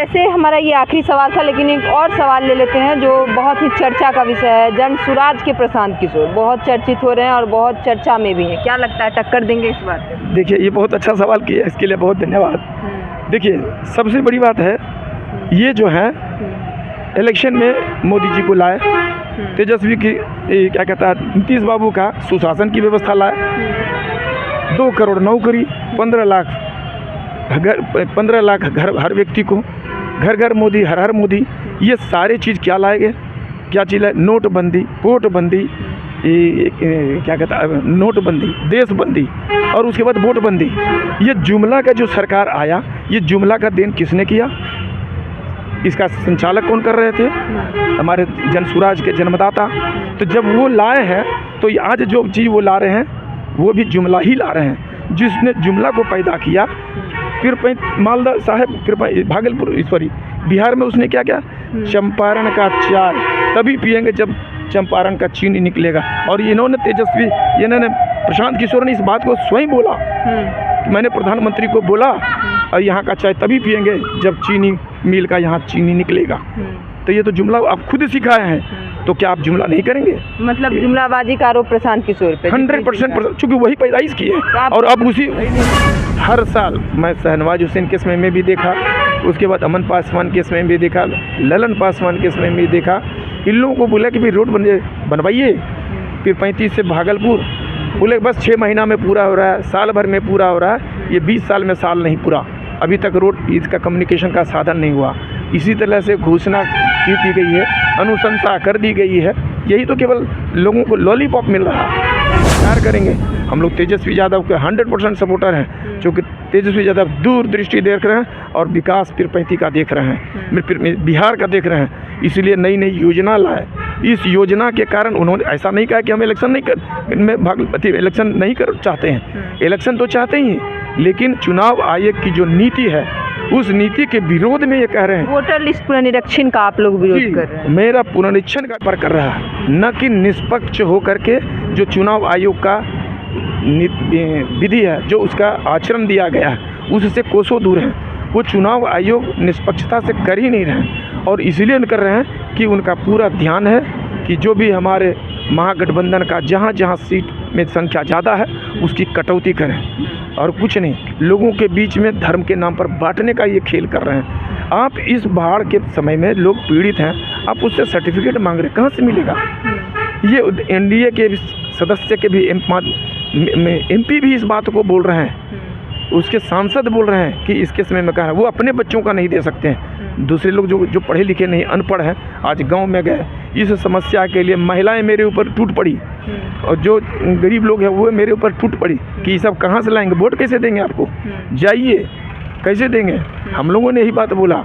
वैसे हमारा ये आखिरी सवाल था, लेकिन एक और सवाल ले लेते हैं जो बहुत ही चर्चा का विषय है। जन सुराज के प्रशांत किशोर बहुत चर्चित हो रहे हैं और बहुत चर्चा में भी हैं। क्या लगता है, टक्कर देंगे इस बार? देखिए, ये बहुत अच्छा सवाल किया, इसके लिए बहुत धन्यवाद। देखिए, सबसे बड़ी बात है ये जो है इलेक्शन में मोदी जी को लाए, तेजस्वी की क्या कहता है नीतीश बाबू का सुशासन की व्यवस्था लाए, 2 करोड़ नौकरी, 15 लाख घर हर व्यक्ति को, घर घर मोदी, हर हर मोदी। ये सारे चीज़ क्या लाएंगे, क्या चीज़ है? नोटबंदी, वोटबंदी, क्या कहता है नोटबंदी, देशबंदी और उसके बाद वोटबंदी। ये जुमला का जो सरकार आया, ये जुमला का देन किसने किया? इसका संचालक कौन कर रहे थे? हमारे जनसुराज के जन्मदाता। तो जब वो लाए हैं तो आज जो चीज़ वो ला रहे हैं वो भी जुमला ही ला रहे हैं। जिसने जुमला को पैदा किया, फिर मालदा साहब, फिर भागलपुर, सॉरी बिहार में उसने क्या किया? चंपारण का चाय तभी पिएंगे जब चंपारण का चीनी निकलेगा। और इन्होंने प्रशांत किशोर ने इस बात को स्वयं बोला कि मैंने प्रधानमंत्री को बोला और यहाँ का चाय तभी पिएंगे जब चीनी मिल का यहाँ चीनी निकलेगा। तो ये तो जुमला आप खुद सिखाए हैं, तो क्या आप जुमला नहीं करेंगे? मतलब जुमलाबाजी का आरोप प्रशांत किशोर पे 100%, चूँकि वही पैदाइश किए और अब उसी हर साल मैं शहनवाज हुसैन के समय में भी देखा, उसके बाद अमन पासवान के समय में भी देखा, ललन पासवान के समय में भी देखा। इन लोगों को बोला कि भाई रोड बनवाइए, फिर 35 से भागलपुर बोले बस 6 महीना में पूरा हो रहा है, साल भर में पूरा हो रहा है। ये 20 साल में साल नहीं पूरा, अभी तक रोड इसका कम्युनिकेशन का साधन नहीं हुआ। इसी तरह से घोषणा की गई है, अनुशंसा कर दी गई है, यही तो केवल लोगों को लॉलीपॉप मिल रहा है। प्यार करेंगे हम लोग तेजस्वी यादव के 100% सपोर्टर हैं, क्योंकि तेजस्वी यादव दूरदृष्टि देख रहे हैं और विकास तिरपैती का देख रहे हैं, फिर बिहार का देख रहे हैं, इसलिए नई नई योजना लाए। इस योजना के कारण उन्होंने ऐसा नहीं कहा कि हम इलेक्शन नहीं कर चाहते हैं, इलेक्शन तो चाहते ही, लेकिन चुनाव आयोग की जो नीति है उस नीति के विरोध में ये कह रहे हैं। वोटर लिस्ट पुनरीक्षण का आप लोग विरोध कर रहे हैं? मेरा पुनरीक्षण का पर कर रहा है, न कि निष्पक्ष होकर के जो चुनाव आयोग का विधि है, जो उसका आचरण दिया गया है उससे कोसों दूर है। वो चुनाव आयोग निष्पक्षता से कर ही नहीं रहे और इसलिए कर रहे हैं कि उनका पूरा ध्यान है कि जो भी हमारे महागठबंधन का जहाँ जहाँ सीट में संख्या ज़्यादा है उसकी कटौती करें और कुछ नहीं। लोगों के बीच में धर्म के नाम पर बांटने का ये खेल कर रहे हैं। आप इस बाढ़ के समय में लोग पीड़ित हैं, आप उससे सर्टिफिकेट मांग रहे हैं, कहाँ से मिलेगा? ये एनडीए के सदस्य के भी एमपी भी इस बात को बोल रहे हैं, उसके सांसद बोल रहे हैं कि इसके समय में कहा है वो अपने बच्चों का नहीं दे सकते हैं। दूसरे लोग जो पढ़े लिखे नहीं, अनपढ़ हैं, आज गांव में गए, इस समस्या के लिए महिलाएं मेरे ऊपर टूट पड़ी और जो गरीब लोग हैं वो मेरे ऊपर टूट पड़ी कि ये सब कहाँ से लाएंगे, वोट कैसे देंगे आपको, जाइए कैसे देंगे? हम लोगों ने यही बात बोला,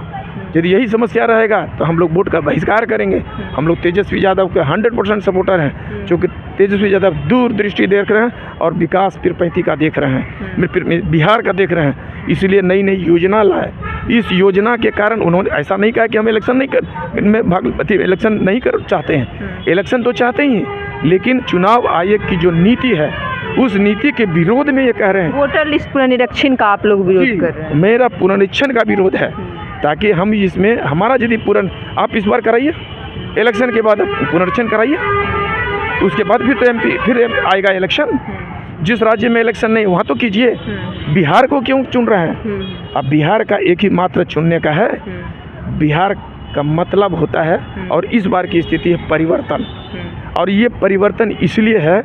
यदि यही समस्या रहेगा तो हम लोग वोट का बहिष्कार करेंगे। हम लोग तेजस्वी यादव के 100% सपोर्टर हैं, क्योंकि तेजस्वी यादव दूरदृष्टि देख रहे हैं और विकास तिरपैती का देख रहे हैं, फिर बिहार का देख रहे हैं, इसलिए नई नई योजना लाए। इस योजना के कारण उन्होंने ऐसा नहीं कहा कि हम इलेक्शन नहीं कर चाहते हैं, इलेक्शन तो चाहते ही, लेकिन चुनाव आयोग की जो नीति है उस नीति के विरोध में ये कह रहे हैं। वोटर लिस्ट पुनरीक्षण का आप लोग विरोध कर रहे हैं? मेरा पुनरीक्षण का विरोध है, ताकि हम इसमें हमारा यदि आप इस बार कराइए, इलेक्शन के बाद पुनरीक्षण कराइए, उसके बाद फिर आएगा इलेक्शन। जिस राज्य में इलेक्शन नहीं वहाँ तो कीजिए, बिहार को क्यों चुन रहे हैं? अब बिहार का एक ही मात्र चुनने का है, बिहार का मतलब होता है, और इस बार की स्थिति है परिवर्तन, और ये परिवर्तन इसलिए है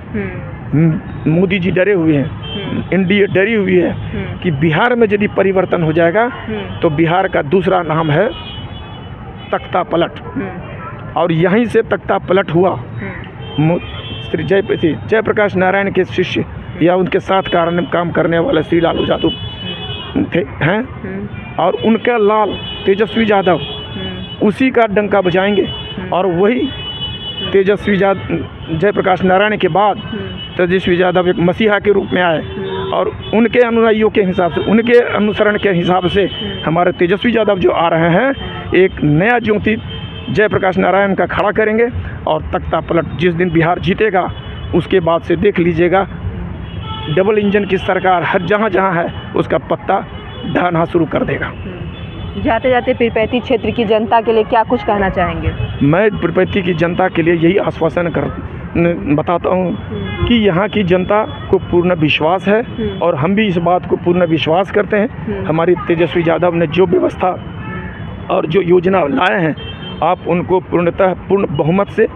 मोदी जी डरे हुए हैं, एनडीए डरी हुई है कि बिहार में यदि परिवर्तन हो जाएगा तो बिहार का दूसरा नाम है तख्ता पलट, और यहीं से तख्ता पलट हुआ। श्री जयप्रकाश नारायण के शिष्य या उनके साथ काम करने वाले श्री लालू यादव हैं, और उनका लाल तेजस्वी यादव उसी का डंका बजाएंगे, और वही तेजस्वी जयप्रकाश नारायण के बाद तेजस्वी यादव एक मसीहा के रूप में आए, और उनके अनुयायियों के हिसाब से, उनके अनुसरण के हिसाब से हमारे तेजस्वी यादव जो आ रहे हैं, एक नया ज्योति जयप्रकाश नारायण का खड़ा करेंगे, और तख्ता पलट जिस दिन बिहार जीतेगा उसके बाद से देख लीजिएगा डबल इंजन की सरकार हर जहाँ है उसका पत्ता ढहना शुरू कर देगा। जाते जाते पीरपैंती क्षेत्र की जनता के लिए क्या कुछ कहना चाहेंगे? मैं पीरपैंती की जनता के लिए यही आश्वासन बताता हूँ कि यहाँ की जनता को पूर्ण विश्वास है और हम भी इस बात को पूर्ण विश्वास करते हैं। हमारी तेजस्वी यादव ने जो व्यवस्था और जो योजना लाए हैं, आप उनको पूर्णतः पूर्ण बहुमत से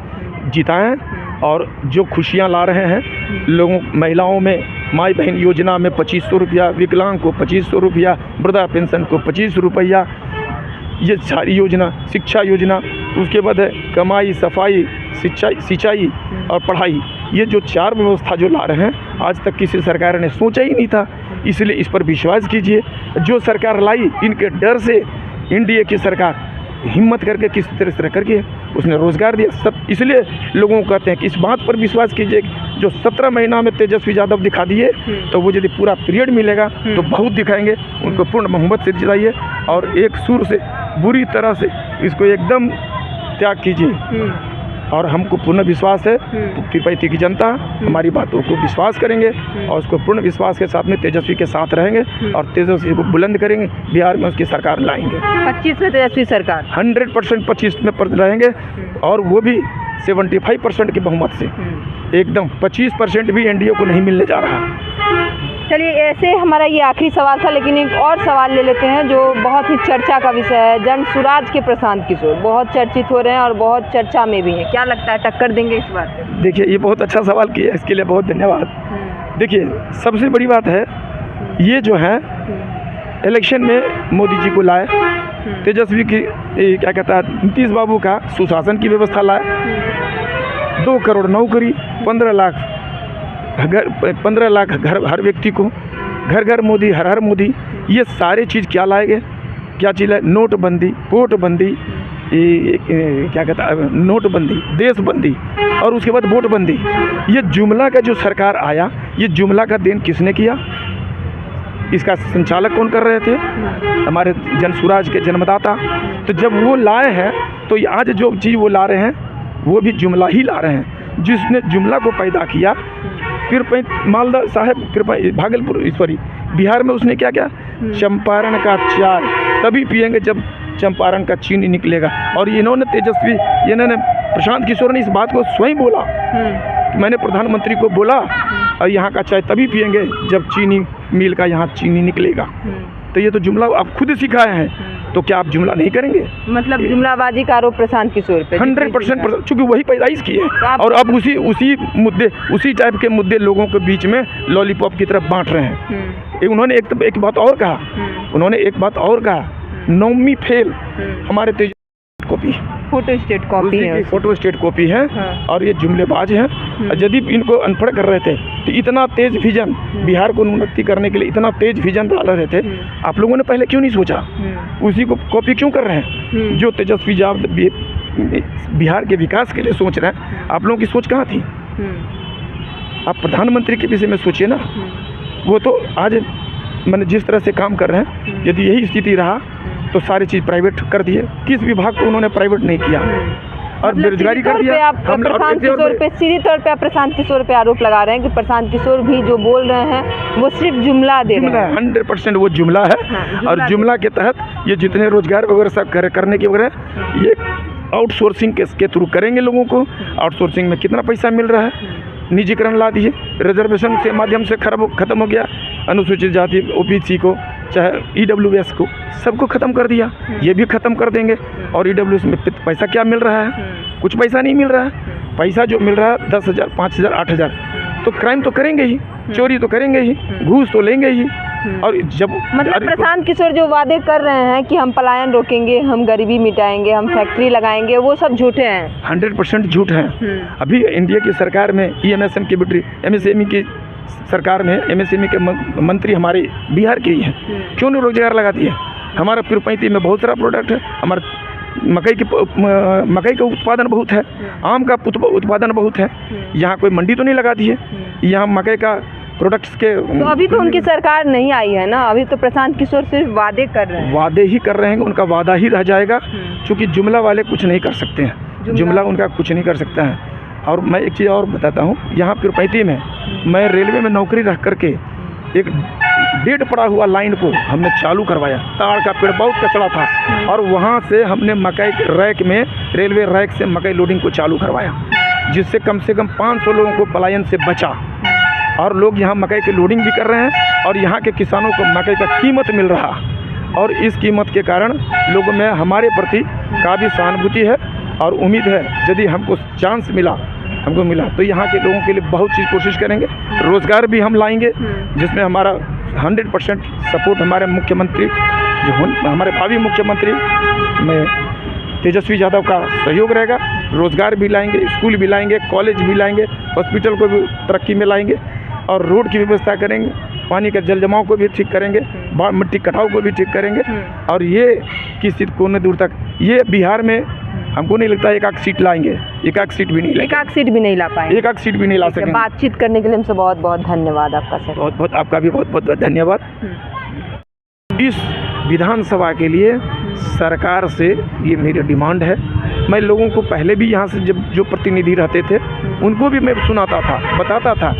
जिताएं और जो खुशियाँ ला रहे हैं लोगों, महिलाओं में माई बहन योजना में 2500 रुपया, विकलांग को 2500 रुपया, वृद्धा पेंशन को 25 रुपया, ये सारी योजना, शिक्षा योजना, उसके बाद है कमाई, सफाई, सिंचाई और पढ़ाई, ये जो 4 व्यवस्था जो ला रहे हैं आज तक किसी सरकार ने सोचा ही नहीं था। इसलिए इस पर विश्वास कीजिए। जो सरकार लाई, इनके डर से एनडीए की सरकार हिम्मत करके किस तरह करके उसने रोज़गार दिया। सब इसलिए लोगों को कहते हैं कि इस बात पर विश्वास कीजिए, जो 17 महीना में तेजस्वी यादव दिखा दिए तो वो यदि पूरा पीरियड मिलेगा तो बहुत दिखाएंगे। उनको पूर्ण बहुमत से जिताइए और एक सुर से बुरी तरह से इसको एकदम त्याग कीजिए। और हमको पूर्ण विश्वास है पीरपैंती की जनता हमारी बातों को विश्वास करेंगे और उसको पूर्ण विश्वास के साथ में तेजस्वी के साथ रहेंगे और तेजस्वी को बुलंद करेंगे। बिहार में उसकी सरकार लाएंगे 25 में तेजस्वी सरकार 100% 25 में रहेंगे और वो भी 75% की बहुमत से। एकदम 25% भी एनडीए को नहीं मिलने जा रहा। चलिए, ऐसे हमारा ये आखिरी सवाल था, लेकिन एक और सवाल ले लेते हैं जो बहुत ही चर्चा का विषय है। जन सुराज के प्रशांत किशोर बहुत चर्चित हो रहे हैं और बहुत चर्चा में भी हैं। क्या लगता है, टक्कर देंगे इस बार? देखिए, ये बहुत अच्छा सवाल किया, इसके लिए बहुत धन्यवाद। देखिए, सबसे बड़ी बात है ये जो है इलेक्शन में मोदी जी को लाए, तेजस्वी की क्या कहता है नीतीश बाबू का सुशासन की व्यवस्था लाए, 2 करोड़ नौकरी, 15 लाख घर, हर व्यक्ति को घर घर मोदी, हर हर मोदी, ये सारे चीज़ क्या लाएंगे? क्या चीज़ है? नोटबंदी, वोटबंदी, क्या कहता है नोटबंदी, देशबंदी और उसके बाद वोटबंदी। ये जुमला का जो सरकार आया, ये जुमला का देन किसने किया? इसका संचालक कौन कर रहे थे? हमारे जन सुराज के जन्मदाता। तो जब वो लाए हैं तो आज जो चीज़ वो ला रहे हैं वो भी जुमला ही ला रहे हैं। जिसने जुमला को पैदा किया पीरपैंती मालदा साहब, भागलपुर, सॉरी बिहार में उसने क्या किया? चंपारण का चाय तभी पिएंगे जब चंपारण का चीनी निकलेगा। और इन्होंने प्रशांत किशोर ने इस बात को स्वयं बोला कि मैंने प्रधानमंत्री को बोला और यहाँ का चाय तभी पिएंगे जब चीनी मिल का यहाँ चीनी निकलेगा। तो ये तो जुमला आप खुद सिखाए हैं, तो क्या आप जुमला नहीं करेंगे? मतलब जुमलाबाजी का आरोप प्रशांत किशोर पे 100% चूँकि वही पैदाइश किए और अब उसी टाइप के मुद्दे लोगों के बीच में लॉलीपॉप की तरफ बांट रहे हैं। उन्होंने एक बात और कहा, 9वीं फेल हमारे तेज कॉपी, फोटो स्टेट कॉपी है और ये जुमलेबाज हैं। यदि इनको अनपढ़ कर रहे थे तो इतना तेज विजन बिहार को उन्नति करने के लिए इतना तेज विजन डाल रहे थे, आप लोगों ने पहले क्यों नहीं सोचा? उसी को कॉपी क्यों कर रहे हैं? जो तेजस्वी यादव बिहार के विकास के लिए सोच रहे हैं, आप लोगों की सोच कहाँ थी? आप प्रधानमंत्री के विषय में सोचिए ना। वो तो आज मैंने जिस तरह से काम कर रहे हैं, यदि यही स्थिति रहा तो सारी चीज़ प्राइवेट कर दिए। किस विभाग को उन्होंने प्राइवेट नहीं किया और बेरोजगारी कर दिया। सीधे तौर पे आप प्रशांत किशोर पे आरोप लगा रहे हैं कि प्रशांत किशोर भी जो बोल रहे हैं वो सिर्फ जुमला दे रहे हैं। 100% वो जुमला है। और जुमला के तहत ये जितने रोजगार वगैरह सब करने के वगैरह ये आउटसोर्सिंग के थ्रू करेंगे लोगों को। आउटसोर्सिंग में कितना पैसा मिल रहा है? निजीकरण ला दिए, रिजर्वेशन के माध्यम से खत्म हो गया। अनुसूचित जाति, ओबीसी को, चाहे ईडब्ल्यूएस को, सबको ख़त्म कर दिया। ये भी ख़त्म कर देंगे। और ईडब्ल्यूएस में पैसा क्या मिल रहा है? कुछ पैसा नहीं मिल रहा है। पैसा जो मिल रहा है 10,000, 5,000, 8,000, तो क्राइम तो करेंगे ही, चोरी तो करेंगे ही, घूस तो लेंगे ही। और जब मतलब प्रशांत किशोर जो वादे कर रहे हैं कि हम पलायन रोकेंगे, हम गरीबी मिटाएंगे, हम फैक्ट्री लगाएंगे, वो सब झूठे हैं। 100% झूठ हैं। अभी इंडिया की सरकार में EMSM की बेटी, MSME की सरकार में MSME के मंत्री हमारे बिहार के ही हैं। क्यों नहीं रोजगार लगाती है? हमारा पीरपैंती में बहुत सारा प्रोडक्ट है। हमारा मकई का उत्पादन बहुत है, आम का उत्पादन बहुत है। यहाँ कोई मंडी तो नहीं लगाती है। यहाँ मकई का प्रोडक्ट्स के तो अभी तो उनकी सरकार नहीं आई है ना। अभी तो प्रशांत किशोर सिर्फ वादे कर रहे हैं। वादे ही कर रहे हैं, उनका वादा ही रह जाएगा। क्योंकि जुमला वाले कुछ नहीं कर सकते हैं, जुमला उनका कुछ नहीं कर सकता है। और मैं एक चीज़ और बताता हूँ, यहाँ पीरपैंती में मैं रेलवे में नौकरी रख करके एक डेड पड़ा हुआ लाइन को हमने चालू करवाया। ताड़ का पेड़ बहुत कचरा था और वहाँ से हमने मकई रैक में, रेलवे रैक से मकई लोडिंग को चालू करवाया, जिससे कम से कम 500 लोगों को पलायन से बचा। और लोग यहाँ मकई की लोडिंग भी कर रहे हैं और यहाँ के किसानों को मकई का कीमत मिल रहा, और इस कीमत के कारण लोगों में हमारे प्रति काफ़ी सहानुभूति है और उम्मीद है यदि हमको चांस हमको मिला तो यहाँ के लोगों के लिए बहुत चीज़ कोशिश करेंगे। रोज़गार भी हम लाएंगे, जिसमें हमारा 100% सपोर्ट हमारे मुख्यमंत्री हमारे भावी मुख्यमंत्री में तेजस्वी यादव का सहयोग रहेगा। रोज़गार भी लाएंगे, स्कूल भी लाएंगे, कॉलेज भी लाएंगे, हॉस्पिटल को भी तरक्की में लाएंगे और रोड की व्यवस्था करेंगे, पानी का जल जमाव को भी ठीक करेंगे, मिट्टी कटाव को भी ठीक करेंगे। और ये किसी कोने दूर तक ये बिहार में हमको नहीं लगता एक सीट लाएंगे, एक सीट भी नहीं लाएंगे, एक सीट भी नहीं ला पाएंगे, एक सीट भी नहीं ला सकेंगे। बातचीत करने के लिए हमसे बहुत बहुत धन्यवाद आपका सर। बहुत बहुत आपका भी बहुत बहुत धन्यवाद। इस विधानसभा के लिए सरकार से ये मेरी डिमांड है। मैं लोगों को पहले भी यहाँ से जब जो प्रतिनिधि रहते थे उनको भी मैं सुनाता था, बताता था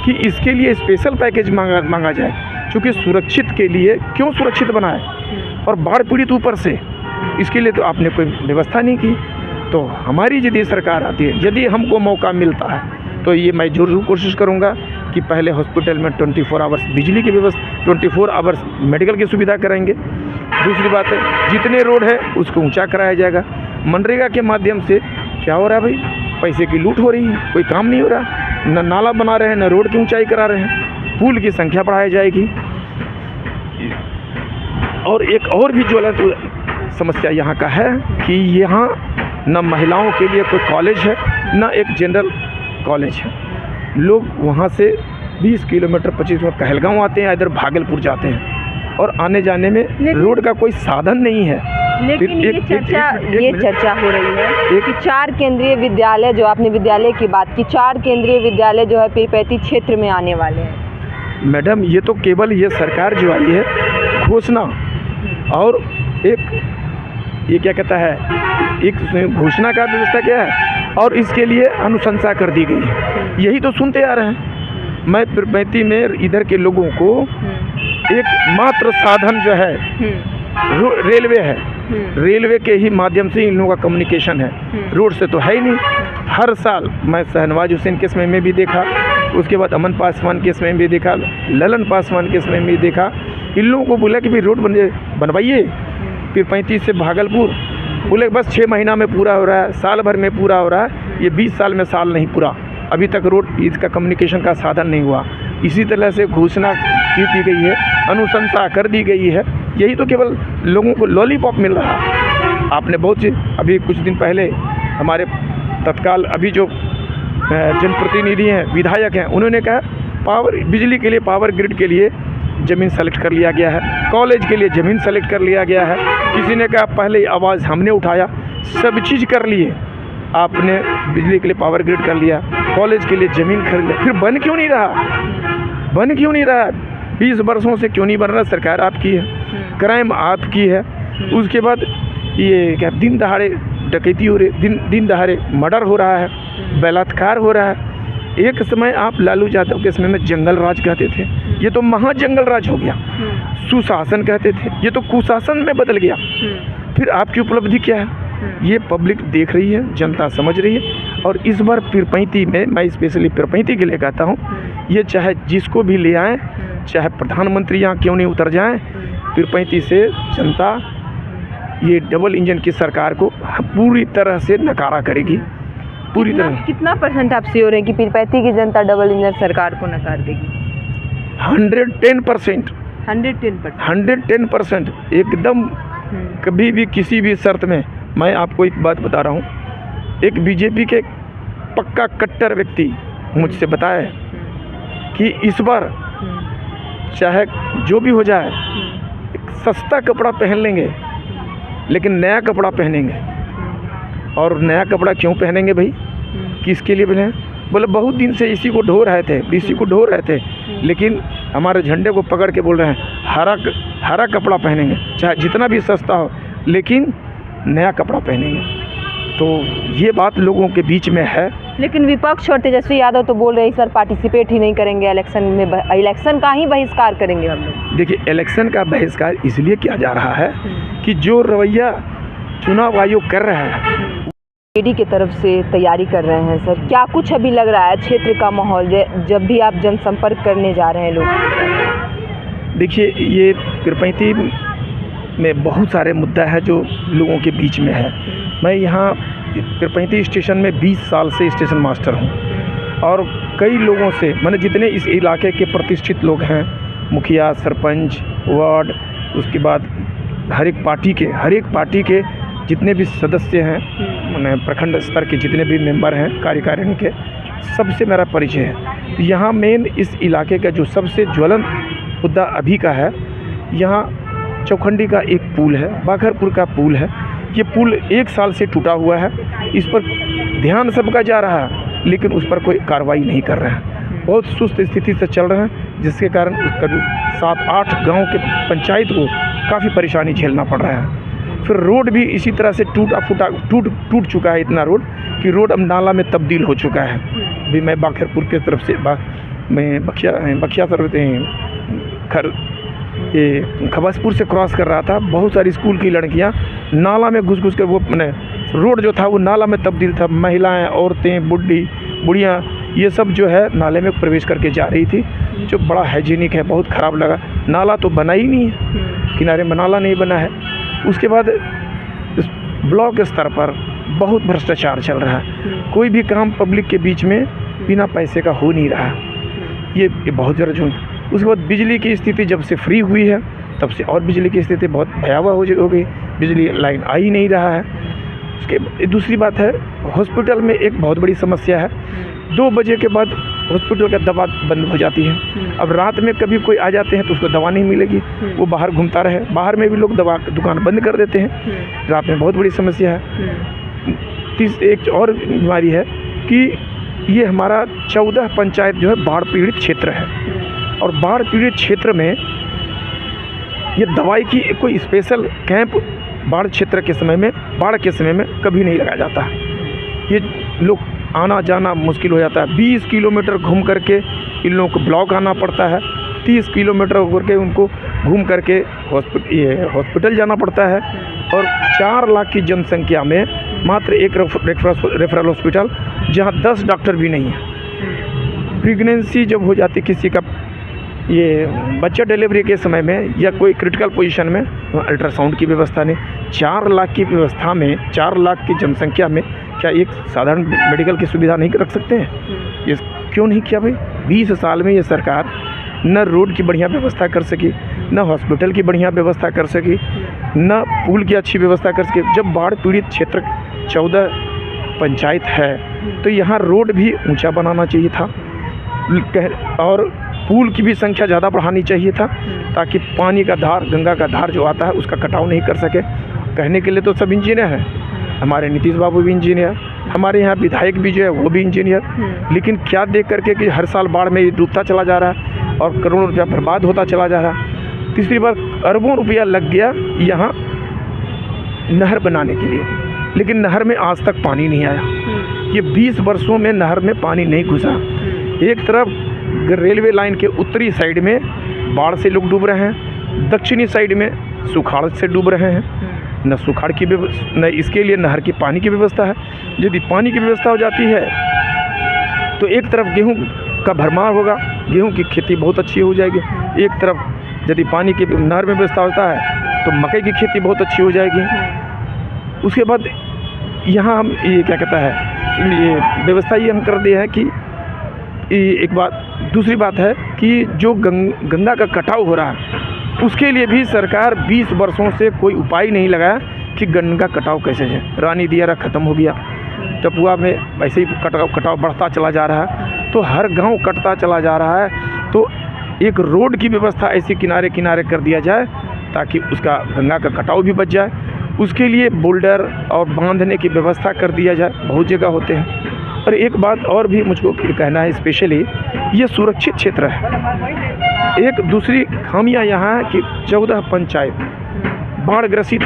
कि इसके लिए स्पेशल पैकेज मांगा जाए, क्योंकि सुरक्षित के लिए क्यों सुरक्षित बनाए और बाढ़ पीड़ित ऊपर से, इसके लिए तो आपने कोई व्यवस्था नहीं की। तो हमारी यदि सरकार आती है, यदि हमको मौका मिलता है तो ये मैं ज़रूर कोशिश करूँगा कि पहले हॉस्पिटल में 24 आवर्स बिजली की व्यवस्था, 24 आवर्स मेडिकल की सुविधा कराएंगे। दूसरी बात है, जितने रोड है उसको ऊंचा कराया जाएगा। मनरेगा के माध्यम से क्या हो रहा है भाई, पैसे की लूट हो रही है, कोई काम नहीं हो रहा, न नाला बना रहे हैं, न रोड की ऊंचाई करा रहे हैं, पुल की संख्या बढ़ाई जाएगी। और एक और भी ज्वलंत समस्या यहाँ का है कि यहाँ न महिलाओं के लिए कोई कॉलेज है, न एक जनरल कॉलेज है। लोग वहाँ से 20 किलोमीटर 25 किलोमीटर कहलगांव आते हैं, इधर भागलपुर जाते हैं और आने जाने में रोड का कोई साधन नहीं है। लेकिन ये चर्चा हो रही है कि 4 केंद्रीय विद्यालय, जो आपने विद्यालय की बात की, 4 केंद्रीय विद्यालय जो है पीरपैंती क्षेत्र में आने वाले हैं। मैडम, ये तो केवल ये सरकार जो आई है घोषणा, और ये क्या कहता है, एक घोषणा का व्यवस्था क्या है और इसके लिए अनुशंसा कर दी गई है, यही तो सुनते आ रहे हैं। मैं पीरपैंती में इधर के लोगों को एक मात्र साधन जो है रेलवे है, रेलवे के ही माध्यम से इन लोगों का कम्युनिकेशन है, रोड से तो है ही नहीं। हर साल मैं शहनवाज हुसैन केस में भी देखा, उसके बाद अमन पासवान केस में भी देखा, ललन पासवान केस में भी देखा, इन लोगों को बोला कि भाई रोड बनवाइए पीरपैंती से भागलपुर, बोले बस 6 महीना में पूरा हो रहा है, साल भर में पूरा हो रहा है, ये 20 साल में साल नहीं पूरा, अभी तक रोड इसका कम्युनिकेशन का साधन नहीं हुआ। इसी तरह से घोषणा की गई है, अनुशंसा कर दी गई है, यही तो केवल लोगों को लॉलीपॉप मिल रहा है। आपने बहुत सी अभी कुछ दिन पहले हमारे तत्काल अभी जो जनप्रतिनिधि हैं, विधायक हैं, उन्होंने कहा बिजली के लिए, पावर ग्रिड के लिए ज़मीन सेलेक्ट कर लिया गया है, कॉलेज के लिए ज़मीन सेलेक्ट कर लिया गया है। किसी ने कहा पहले आवाज़ हमने उठाया, सब चीज़ कर लिए, आपने बिजली के लिए पावर ग्रिड कर लिया, कॉलेज के लिए ज़मीन खरीद लिया, फिर बन क्यों नहीं रहा? 20 वर्षों से क्यों नहीं बन रहा? सरकार आपकी है, क्राइम आपकी है। उसके बाद ये क्या दिन दहाड़े डकैती हो रही, दिन दहाड़े मर्डर हो रहा है, बलात्कार हो रहा है। एक समय आप लालू यादव के समय में जंगल राज कहते थे, ये तो महा जंगल राज हो गया। सुशासन कहते थे, ये तो कुशासन में बदल गया। फिर आपकी उपलब्धि क्या है? ये पब्लिक देख रही है, जनता समझ रही है। और इस बार पीरपैंती में, मैं स्पेशली पीरपैंती के लिए कहता हूँ, ये चाहे जिसको भी ले आएँ, चाहे प्रधानमंत्री यहाँ क्यों नहीं उतर जाएँ, पीरपैंती से जनता ये डबल इंजन की सरकार को पूरी तरह से नकारा करेगी, पूरी तरह। कितना % आप श्योर हैं कि पीरपैंती की जनता डबल इंजन सरकार को नकार देगी? 110%। 110% एकदम। कभी भी किसी भी शर्त में, मैं आपको एक बात बता रहा हूँ, एक बीजेपी के पक्का कट्टर व्यक्ति मुझसे बताया कि इस बार चाहे जो भी हो जाए, सस्ता कपड़ा पहन लेंगे लेकिन नया कपड़ा पहनेंगे। और नया कपड़ा क्यों पहनेंगे भाई, किसके लिए पहने? बोले बहुत दिन से इसी को ढो रहे थे, लेकिन हमारे झंडे को पकड़ के बोल रहे हैं हरा कपड़ा पहनेंगे, चाहे जितना भी सस्ता हो, लेकिन नया कपड़ा पहनेंगे। तो ये बात लोगों के बीच में है। लेकिन विपक्ष और तेजस्वी यादव तो बोल रहे हैं सर पार्टिसिपेट ही नहीं करेंगे इलेक्शन में, इलेक्शन का ही बहिष्कार करेंगे हम लोग। देखिए, इलेक्शन का बहिष्कार इसलिए किया जा रहा है कि जो रवैया चुनाव आयोग कर रहा है, ईडी की तरफ से तैयारी कर रहे हैं सर, क्या कुछ अभी लग रहा है क्षेत्र का माहौल जब भी आप जनसंपर्क करने जा रहे हैं लोग? देखिए, ये पीरपैंती में बहुत सारे मुद्दा है जो लोगों के बीच में है। मैं यहाँ पीरपैंती स्टेशन में 20 साल से स्टेशन मास्टर हूँ और कई लोगों से, मैंने जितने इस इलाके के प्रतिष्ठित लोग हैं, मुखिया, सरपंच, वार्ड, उसके बाद हर एक पार्टी के जितने भी सदस्य हैं, मैंने प्रखंड स्तर के जितने भी मेंबर हैं कार्यकारिणी के, सबसे मेरा परिचय है। यहाँ मेन इस इलाके का जो सबसे ज्वलंत मुद्दा अभी का है, यहाँ चौखंडी का एक पुल है, बाघरपुर का पुल है। ये पुल 1 साल से टूटा हुआ है, इस पर ध्यान सबका जा रहा है लेकिन उस पर कोई कार्रवाई नहीं कर रहे हैं। बहुत सुस्त स्थिति से चल रहे हैं, जिसके कारण उसका 7-8 गांव के पंचायत को काफ़ी परेशानी झेलना पड़ रहा है। फिर रोड भी इसी तरह से टूट चुका है, इतना रोड कि रोड अब नाला में तब्दील हो चुका है। अभी मैं बाघरपुर की तरफ से मैं बखिया तरफ ये खबासपुर से क्रॉस कर रहा था, बहुत सारी स्कूल की लड़कियां नाला में घुस कर, वो मैंने रोड जो था वो नाला में तब्दील था। महिलाएं, औरतें, बुढ़ियाँ ये सब जो है नाले में प्रवेश करके जा रही थी, जो बड़ा हाइजीनिक है, बहुत ख़राब लगा। नाला तो बना ही नहीं है, किनारे में नाला नहीं बना है। उसके बाद ब्लॉक स्तर पर बहुत भ्रष्टाचार चल रहा है, कोई भी काम पब्लिक के बीच में बिना पैसे का हो नहीं रहा। ये बहुत ज़रा जो। उसके बाद बिजली की स्थिति जब से फ्री हुई है तब से और बिजली की स्थिति बहुत भयावह हो गई, बिजली लाइन आ ही नहीं रहा है। उसके दूसरी बात है, हॉस्पिटल में एक बहुत बड़ी समस्या है, 2 बजे के बाद हॉस्पिटल का दवा बंद हो जाती है। अब रात में कभी कोई आ जाते हैं तो उसको दवा नहीं मिलेगी, वो बाहर घूमता रहे, बाहर में भी लोग दवा दुकान बंद कर देते हैं, रात में बहुत बड़ी समस्या है। एक और बीमारी है कि ये हमारा 14 पंचायत जो है बाढ़ पीड़ित क्षेत्र है, और बाढ़ पीड़ित क्षेत्र में ये दवाई की कोई स्पेशल कैंप बाढ़ के समय में कभी नहीं लगाया जाता। ये लोग आना जाना मुश्किल हो जाता है, 20 किलोमीटर घूम करके इन लोगों को ब्लॉक आना पड़ता है, 30 किलोमीटर होकर के उनको घूम करके हॉस्पिटल जाना पड़ता है। और 4 लाख की जनसंख्या में मात्र एक रेफरल हॉस्पिटल, जहाँ 10 डॉक्टर भी नहीं है। प्रेगनेंसी जब हो जाती किसी का, ये बच्चा डिलीवरी के समय में या कोई क्रिटिकल पोजीशन में, अल्ट्रासाउंड की व्यवस्था नहीं। 4 लाख की व्यवस्था में, 4 लाख की जनसंख्या में क्या एक साधारण मेडिकल की सुविधा नहीं रख सकते हैं? ये क्यों नहीं किया भाई? 20 साल में ये सरकार न रोड की बढ़िया व्यवस्था कर सकी, न हॉस्पिटल की बढ़िया व्यवस्था कर सकी, न पुल की अच्छी व्यवस्था कर सकी। जब बाढ़ पीड़ित क्षेत्र 14 पंचायत है तो यहाँ रोड भी ऊंचा बनाना चाहिए था, और पुल की भी संख्या ज़्यादा बढ़ानी चाहिए था, ताकि पानी का धार, गंगा का धार जो आता है उसका कटाव नहीं कर सके। कहने के लिए तो सब इंजीनियर हैं, हमारे नीतीश बाबू भी इंजीनियर, हमारे यहाँ विधायक भी जो है वो भी इंजीनियर, लेकिन क्या देख करके कि हर साल बाढ़ में डूबता चला जा रहा है और करोड़ों रुपया बर्बाद होता चला जा रहा है। तीसरी बार अरबों रुपया लग गया यहाँ नहर बनाने के लिए, लेकिन नहर में आज तक पानी नहीं आया। ये 20 वर्षों में नहर में पानी नहीं घुसा। एक तरफ रेलवे लाइन के उत्तरी साइड में बाढ़ से लोग डूब रहे हैं, दक्षिणी साइड में सुखाड़ से डूब रहे हैं। न सुखाड़ की व्यवस्था, न इसके लिए नहर की पानी की व्यवस्था है। यदि पानी की व्यवस्था हो जाती है तो एक तरफ गेहूं का भरमार होगा, गेहूं की खेती बहुत अच्छी हो जाएगी। एक तरफ यदि पानी की नहर में व्यवस्था होता है तो मकई की खेती बहुत अच्छी हो जाएगी। उसके बाद यहाँ हम ये क्या कहता है, ये व्यवस्था ये हम कर दिए हैं कि एक बात, दूसरी बात है कि जो गंगा का कटाव हो रहा है उसके लिए भी सरकार 20 वर्षों से कोई उपाय नहीं लगाया कि गंगा कटाव कैसे है। रानी दियारा ख़त्म हो गया, टपुआ में ऐसे ही कटाव बढ़ता चला जा रहा है, तो हर गांव कटता चला जा रहा है। तो एक रोड की व्यवस्था ऐसे किनारे किनारे कर दिया जाए ताकि उसका गंगा का कटाव भी बच जाए। उसके लिए बोल्डर और बांधने की व्यवस्था कर दिया जाए, बहुत जगह होते हैं। और एक बात और भी मुझको कहना है, स्पेशली ये सुरक्षित क्षेत्र है। एक दूसरी खामियां यहाँ है कि 14 पंचायत बाढ़ ग्रसित है।